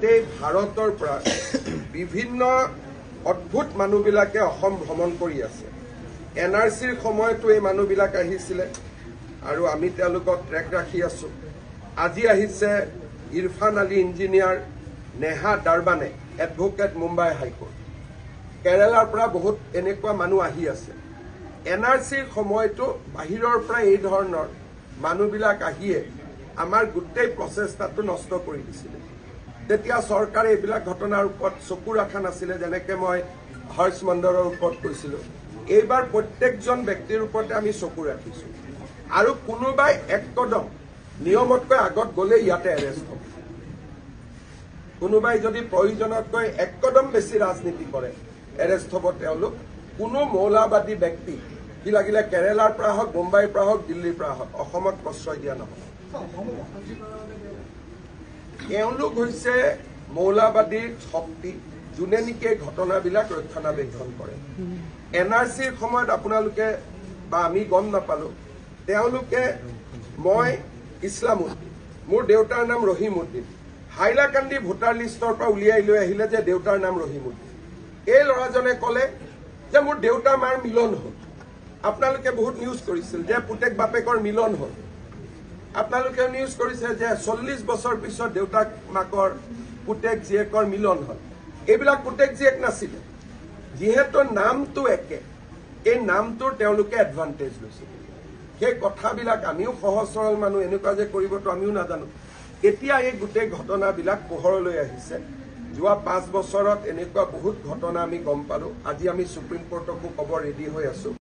গোটেই ভাৰতৰ পৰা বিভিন্ন অদ্ভুত মানুহবিলাকে অসম ভ্ৰমণ কৰি আছে। NRCৰ সময়তো এই মানুহবিলাক আহিছিলে আৰু আমি তেওঁলোকক ট্ৰেক ৰাখি আছো। আজি আহিছে Irfan Ali engineer, Neha Darbane, advocate, Mumbai high court. কেৰালাৰ পৰা বহুত এনেকুৱা মানুহ আহি আছে। NRCৰ সময়তো বাহিৰৰ পৰা এই ধৰণৰ মানুহবিলাক আহিয়ে আমাৰ গোটেই প্ৰচেষ্টাটো নষ্ট কৰি দিছিলে। তেতিয়া চৰকাৰে এইবিলাক ঘটনাৰ ওপৰত চকু ৰখা নাছিলে, যেনেকৈ মই হৰ্ষ মণ্ডলৰ ওপৰত কৈছিলোঁ। এইবাৰ প্ৰত্যেকজন ব্যক্তিৰ ওপৰতে আমি চকু ৰাখিছোঁ আৰু কোনোবাই এক কদম নিয়মতকৈ আগত গ'লে ইয়াতে এৰেষ্ট হ'ব। কোনোবাই যদি প্ৰয়োজনতকৈ এক কদম বেছি ৰাজনীতি কৰে এৰেষ্ট হ'ব তেওঁলোক। কোনো মৌলবাদী ব্যক্তি সি লাগিলে কেৰালাৰ পৰা হওক, মুম্বাইৰ পৰা হওক, দিল্লীৰ পৰা হওক, অসমত প্ৰশ্ৰয় দিয়া নহয়। তেওঁলোক হৈছে মৌলবাদীৰ শক্তি, যোনে নেকি এই ঘটনাবিলাক ৰক্ষণাবেক্ষণ কৰে। NRCৰ সময়ত আপোনালোকে বা আমি গম নাপালো, তেওঁলোকে মই ইছলামউদ্দিন, মোৰ দেউতাৰ নাম ৰহিমউদ্দিন, হাইলাকান্দি ভোটাৰ লিষ্টৰ পৰা উলিয়াই লৈ আহিলে যে দেউতাৰ নাম ৰহিমউদ্দিন। এই ল'ৰাজনে ক'লে যে মোৰ দেউতা মাৰ মিলন হ'ল। আপোনালোকে বহুত নিউজ কৰিছিল যে পুতেক বাপেকৰ মিলন হ'ল। আপোনালোকে নিউজ কৰিছে যে 40 বছৰ পিছত দেউতাক মাকৰ পুতেক জীয়েকৰ মিলন হ'ল। এইবিলাক পুতেক জীয়েক নাছিলে। যিহেতু নামটো একে, এই নামটোৰ তেওঁলোকে এডভান্টেজ লৈছিল। সেই কথাবিলাক আমিও সহজ সৰল মানুহ, এনেকুৱা যে কৰিবতো আমিও নাজানো। এতিয়া এই গোটেই ঘটনাবিলাক পোহৰলৈ আহিছে। যোৱা 5 বছৰত এনেকুৱা বহুত ঘটনা আমি গম পালো। আজি আমি সুপ্ৰিম কোৰ্টকো ক'ব ৰেডি হৈ আছো।